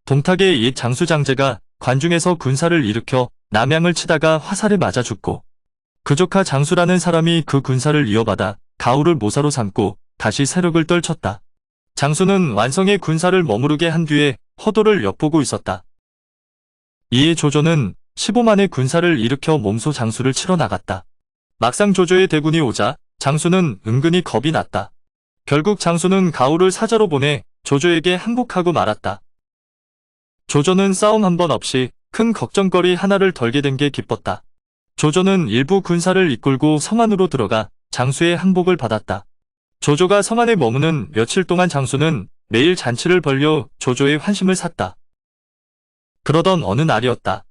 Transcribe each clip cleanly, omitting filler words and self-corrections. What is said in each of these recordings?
동탁의 옛 장수장제가 관중에서 군사를 일으켜 남양을 치다가 화살에 맞아 죽고 그 조카 장수라는 사람이 그 군사를 이어받아 가후를 모사로 삼고 다시 세력을 떨쳤다. 장수는 완성의 군사를 머무르게 한 뒤에 허도를 엿보고 있었다. 이에 조조는 15만의 군사를 일으켜 몸소 장수를 치러 나갔다. 막상 조조의 대군이 오자 장수는 은근히 겁이 났다. 결국 장수는 가후를 사자로 보내 조조에게 항복하고 말았다. 조조는 싸움 한 번 없이 큰 걱정거리 하나를 덜게 된 게 기뻤다. 조조는 일부 군사를 이끌고 성 안으로 들어가 장수의 항복을 받았다. 조조가 성 안에 머무는 며칠 동안 장수는 매일 잔치를 벌여 조조의 환심을 샀다. 그러던 어느 날이었다.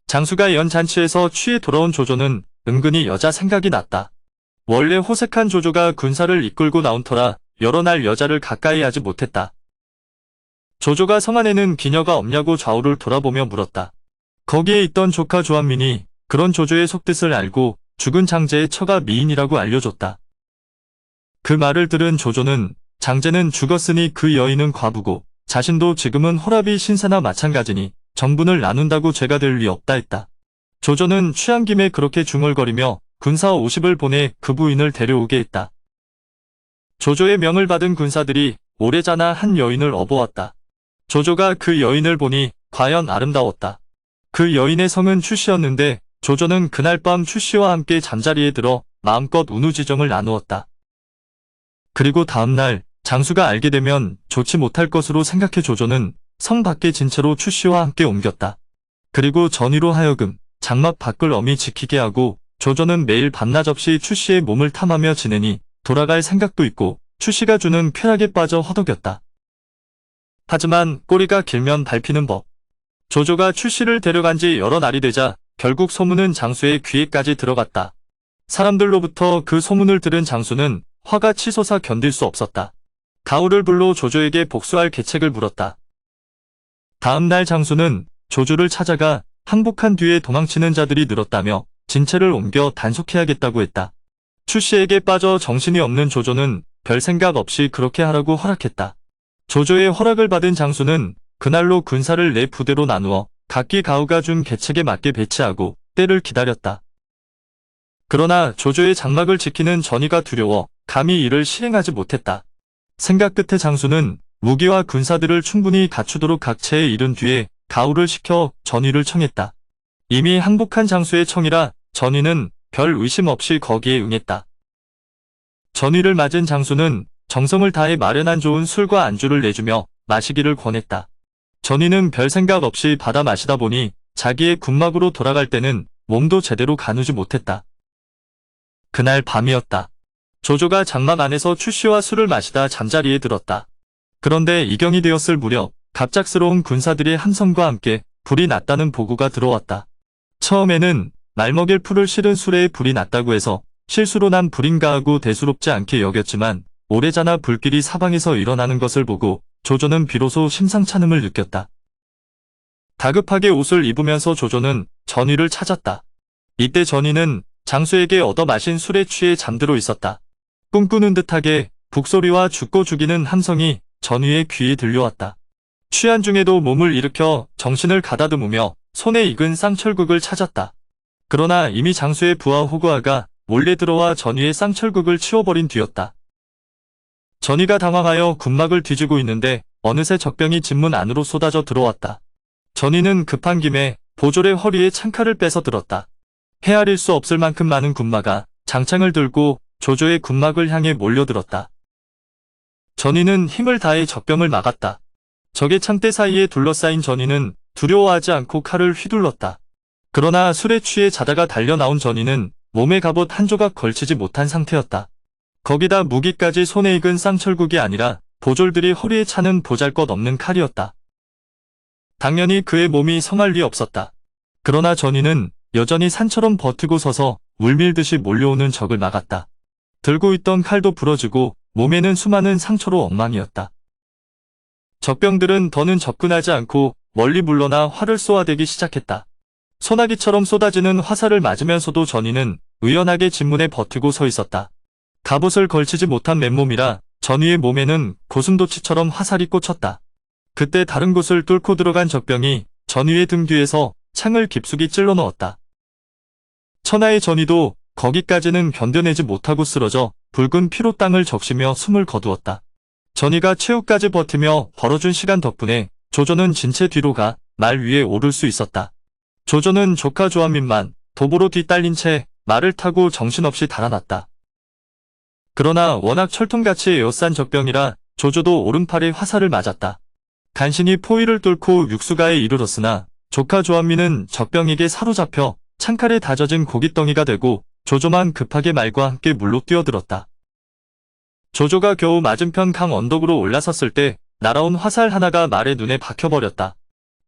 장수가 연 잔치에서 취해 돌아온 조조는 은근히 여자 생각이 났다. 원래 호색한 조조가 군사를 이끌고 나온 터라 여러 날 여자를 가까이 하지 못했다. 조조가 성 안에는 기녀가 없냐고 좌우를 돌아보며 물었다. 거기에 있던 조카 조한민이 그런 조조의 속뜻을 알고 죽은 장제의 처가 미인이라고 알려줬다. 그 말을 들은 조조는 장제는 죽었으니 그 여인은 과부고 자신도 지금은 호랍이 신사나 마찬가지니 정분을 나눈다고 죄가 될 리 없다 했다. 조조는 취한 김에 그렇게 중얼거리며 군사 50을 보내 그 부인을 데려오게 했다. 조조의 명을 받은 군사들이 오래자나 한 여인을 업어왔다. 조조가 그 여인을 보니 과연 아름다웠다. 그 여인의 성은 추씨였는데 조조는 그날 밤 추씨와 함께 잠자리에 들어 마음껏 운우지정을 나누었다. 그리고 다음날 장수가 알게 되면 좋지 못할 것으로 생각해 조조는 성 밖에 진 채로 추씨와 함께 옮겼다. 그리고 전의로 하여금 장막 밖을 엄히 지키게 하고 조조는 매일 밤낮 없이 추씨의 몸을 탐하며 지내니 돌아갈 생각도 있고 추씨가 주는 쾌락에 빠져 허덕였다. 하지만 꼬리가 길면 밟히는 법. 조조가 추씨를 데려간 지 여러 날이 되자 결국 소문은 장수의 귀에까지 들어갔다. 사람들로부터 그 소문을 들은 장수는 화가 치솟아 견딜 수 없었다. 가후를 불러 조조에게 복수할 계책을 물었다. 다음 날 장수는 조조를 찾아가 항복한 뒤에 도망치는 자들이 늘었다며 진체를 옮겨 단속해야겠다고 했다. 추씨에게 빠져 정신이 없는 조조는 별 생각 없이 그렇게 하라고 허락했다. 조조의 허락을 받은 장수는 그날로 군사를 4부대로 나누어 각기 가후가 준 계책에 맞게 배치하고 때를 기다렸다. 그러나 조조의 장막을 지키는 전의가 두려워 감히 이를 실행하지 못했다. 생각 끝에 장수는 무기와 군사들을 충분히 갖추도록 각체에 이른 뒤에 가후를 시켜 전의를 청했다. 이미 항복한 장수의 청이라 전의는 별 의심 없이 거기에 응했다. 전의를 맞은 장수는 정성을 다해 마련한 좋은 술과 안주를 내주며 마시기를 권했다. 전의는 별 생각 없이 받아 마시다 보니 자기의 군막으로 돌아갈 때는 몸도 제대로 가누지 못했다. 그날 밤이었다. 조조가 장막 안에서 추씨와 술을 마시다 잠자리에 들었다. 그런데 이경이 되었을 무렵 갑작스러운 군사들의 함성과 함께 불이 났다는 보고가 들어왔다. 처음에는 날먹일 풀을 실은 수레에 불이 났다고 해서 실수로 난 불인가 하고 대수롭지 않게 여겼지만 오래자나 불길이 사방에서 일어나는 것을 보고 조조는 비로소 심상찮음을 느꼈다. 다급하게 옷을 입으면서 조조는 전의를 찾았다. 이때 전의는 장수에게 얻어 마신 술에 취해 잠들어 있었다. 꿈꾸는 듯하게 북소리와 죽고 죽이는 함성이 전의의 귀에 들려왔다. 취한 중에도 몸을 일으켜 정신을 가다듬으며 손에 익은 쌍철국을 찾았다. 그러나 이미 장수의 부하 호구아가 몰래 들어와 전의의 쌍철국을 치워버린 뒤였다. 전의가 당황하여 군막을 뒤지고 있는데 어느새 적병이 진문 안으로 쏟아져 들어왔다. 전의는 급한 김에 보졸의 허리에 창칼을 빼서 들었다. 헤아릴 수 없을 만큼 많은 군마가 장창을 들고 조조의 군막을 향해 몰려들었다. 전의는 힘을 다해 적병을 막았다. 적의 창대 사이에 둘러싸인 전의는 두려워하지 않고 칼을 휘둘렀다. 그러나 술에 취해 자다가 달려나온 전의는 몸에 갑옷 한 조각 걸치지 못한 상태였다. 거기다 무기까지 손에 익은 쌍철국이 아니라 보졸들이 허리에 차는 보잘것없는 칼이었다. 당연히 그의 몸이 성할 리 없었다. 그러나 전의는 여전히 산처럼 버티고 서서 물밀듯이 몰려오는 적을 막았다. 들고 있던 칼도 부러지고 몸에는 수많은 상처로 엉망이었다. 적병들은 더는 접근하지 않고 멀리 물러나 활을 쏘아대기 시작했다. 소나기처럼 쏟아지는 화살을 맞으면서도 전의는 의연하게 진문에 버티고 서 있었다. 갑옷을 걸치지 못한 맨몸이라 전의의 몸에는 고슴도치처럼 화살이 꽂혔다. 그때 다른 곳을 뚫고 들어간 적병이 전위의 등 뒤에서 창을 깊숙이 찔러 넣었다. 천하의 전위도 거기까지는 견뎌내지 못하고 쓰러져 붉은 피로 땅을 적시며 숨을 거두었다. 전위가 최후까지 버티며 벌어준 시간 덕분에 조조는 진채 뒤로 가 말 위에 오를 수 있었다. 조조는 조카 조한민만 도보로 뒤딸린 채 말을 타고 정신없이 달아났다. 그러나 워낙 철통같이 에어싼 적병이라 조조도 오른팔에 화살을 맞았다. 간신히 포위를 뚫고 육수가에 이르렀으나 조카 조한민은 적병에게 사로잡혀 창칼에 다져진 고깃덩이가 되고 조조만 급하게 말과 함께 물로 뛰어들었다. 조조가 겨우 맞은편 강 언덕으로 올라섰을 때 날아온 화살 하나가 말의 눈에 박혀버렸다.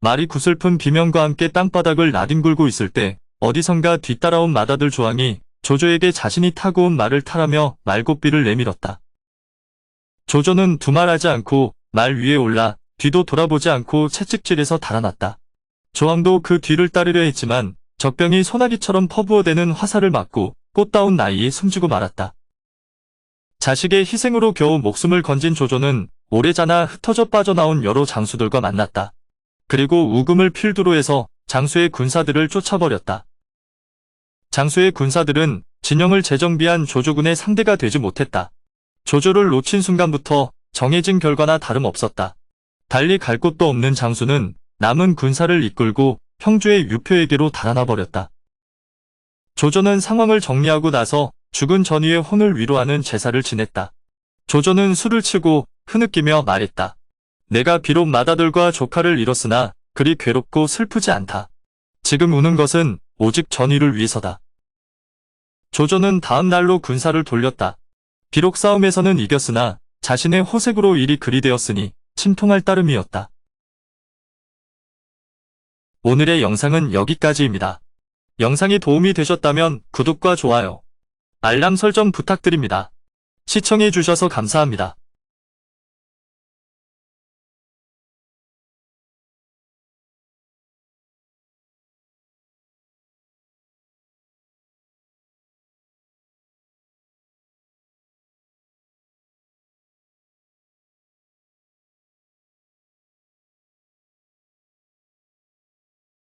말이 구슬픈 비명과 함께 땅바닥을 나뒹굴고 있을 때 어디선가 뒤따라온 맏아들 조항이 조조에게 자신이 타고 온 말을 타라며 말고삐를 내밀었다. 조조는 두말하지 않고 말 위에 올라 뒤도 돌아보지 않고 채찍질에서 달아났다. 조항도 그 뒤를 따르려 했지만 적병이 소나기처럼 퍼부어대는 화살을 맞고 꽃다운 나이에 숨지고 말았다. 자식의 희생으로 겨우 목숨을 건진 조조는 오래자나 흩어져 빠져나온 여러 장수들과 만났다. 그리고 우금을 필두로 해서 장수의 군사들을 쫓아버렸다. 장수의 군사들은 진영을 재정비한 조조군의 상대가 되지 못했다. 조조를 놓친 순간부터 정해진 결과나 다름없었다. 달리 갈 곳도 없는 장수는 남은 군사를 이끌고 평주의 유표에게로 달아나 버렸다. 조조는 상황을 정리하고 나서 죽은 전위의 혼을 위로하는 제사를 지냈다. 조조는 술을 치고 흐느끼며 말했다. 내가 비록 맏아들과 조카를 잃었으나 그리 괴롭고 슬프지 않다. 지금 우는 것은 오직 전위를 위해서다. 조조는 다음 날로 군사를 돌렸다. 비록 싸움에서는 이겼으나 자신의 호색으로 일이 그리 되었으니 침통할 따름이었다. 오늘의 영상은 여기까지입니다. 영상이 도움이 되셨다면 구독과 좋아요, 알람 설정 부탁드립니다. 시청해주셔서 감사합니다.